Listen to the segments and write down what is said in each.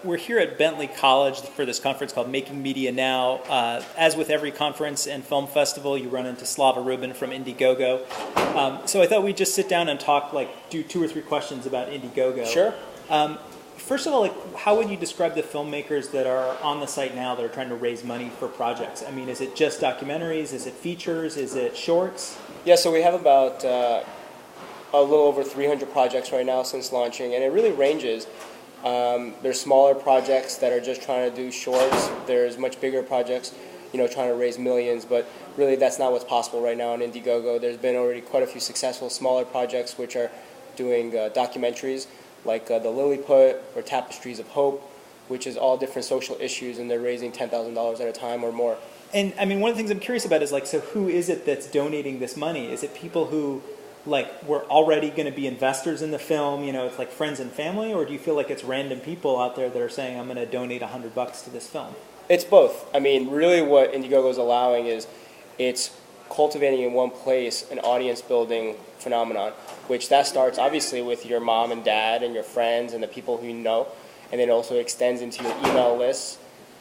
We're here at Bentley College for this conference called Making Media Now. As with every conference and film festival, you run into Slava Rubin from IndieGoGo. So I thought we'd just sit down and talk, do 2 or 3 questions about IndieGoGo. Sure. First of all, how would you describe the filmmakers that are on the site now that are trying to raise money for projects? I mean, is it just documentaries? Is it features? Is it shorts? Yeah, so we have about a little over 300 projects right now since launching, and it really ranges. There's smaller projects that are just trying to do shorts. There's much bigger projects, trying to raise millions, but really that's not what's possible right now on IndieGoGo. There's been already quite a few successful smaller projects which are doing documentaries like The Lilliput or Tapestries of Hope, which is all different social issues, and they're raising $10,000 at a time or more. And I mean, one of the things I'm curious about is so who is it that's donating this money? Is it people who we're already going to be investors in the film, it's like friends and family, or do you feel like it's random people out there that are saying, I'm going to donate $100 to this film? It's both. I mean, really what IndieGoGo is allowing is it's cultivating in one place an audience building phenomenon, which that starts obviously with your mom and dad and your friends and the people who you know, and then also extends into your email lists,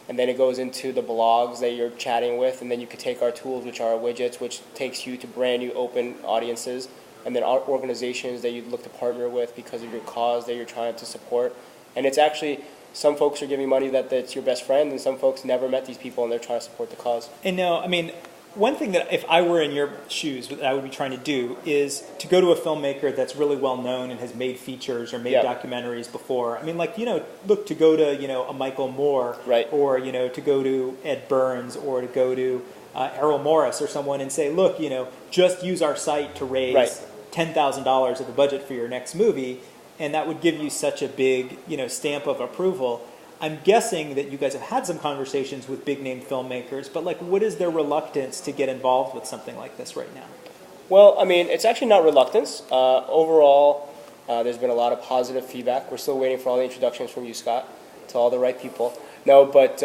and then it goes into the blogs that you're chatting with, and then you could take our tools, which are our widgets, which takes you to brand new open audiences, and then organizations that you'd look to partner with because of your cause that you're trying to support. And it's actually, some folks are giving money that's your best friend, and some folks never met these people and they're trying to support the cause. And now, I mean, one thing that if I were in your shoes, that I would be trying to do is to go to a filmmaker that's really well known and has made features or made documentaries before. I mean, look, to go to, a Michael Moore, right, or, to go to Ed Burns, or to go to Errol Morris or someone and say, look, just use our site to raise $10,000 of the budget for your next movie, and that would give you such a big, stamp of approval. I'm guessing that you guys have had some conversations with big-name filmmakers, but what is their reluctance to get involved with something like this right now? Well, I mean, it's actually not reluctance. Overall, there's been a lot of positive feedback. We're still waiting for all the introductions from you, Scott, to all the right people. No, but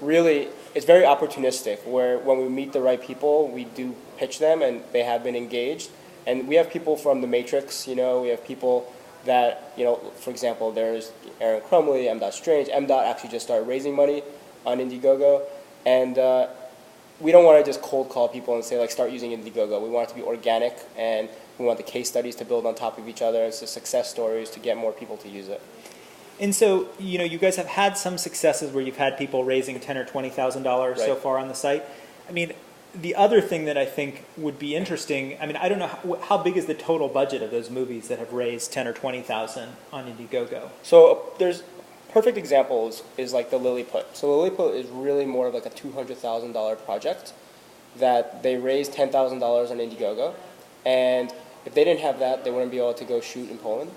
really, it's very opportunistic, where when we meet the right people, we do pitch them, and they have been engaged. And we have people from The Matrix, we have people that, for example, there's Aaron Crumley, M. Strange. M. actually just started raising money on IndieGoGo. And we don't want to just cold call people and say, start using IndieGoGo. We want it to be organic, and we want the case studies to build on top of each other, and so success stories to get more people to use it. And so, you guys have had some successes where you've had people raising $10,000 or $20,000 so far on the site. I mean, the other thing that I think would be interesting, I mean, I don't know, how big is the total budget of those movies that have raised $10,000 or $20,000 on IndieGoGo? So there's perfect examples is The Lilliput. So Lilliput is really more of a $200,000 project that they raised $10,000 on IndieGoGo, and if they didn't have that, they wouldn't be able to go shoot in Poland,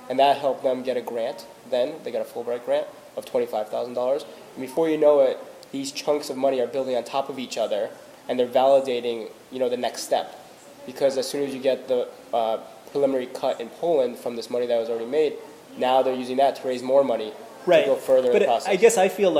and that helped them get a grant. Then they got a Fulbright grant of $25,000, and before you know it, these chunks of money are building on top of each other, and they're validating, the next step. Because as soon as you get the preliminary cut in Poland from this money that was already made, now they're using that to raise more money to go further in the process. I guess I feel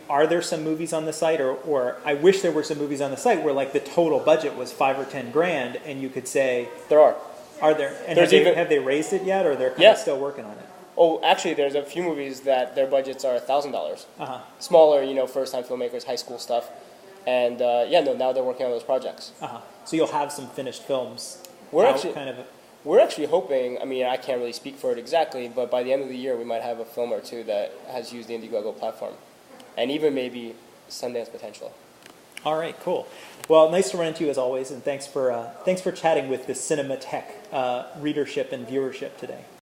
are there some movies on the site, or I wish there were some movies on the site where the total budget was $5,000 or $10,000, and you could say there are. Are there? And have they raised it yet, or they're kind of still working on it? Oh, actually, there's a few movies that their budgets are $1,000. Smaller, first-time filmmakers, high school stuff. And now they're working on those projects. So you'll have some finished films. We're actually hoping. I mean, I can't really speak for it exactly, but by the end of the year, we might have a film or two that has used the IndieGoGo platform, and even maybe Sundance potential. All right, cool. Well, nice to run into you as always, and thanks for chatting with the CinemaTech readership and viewership today.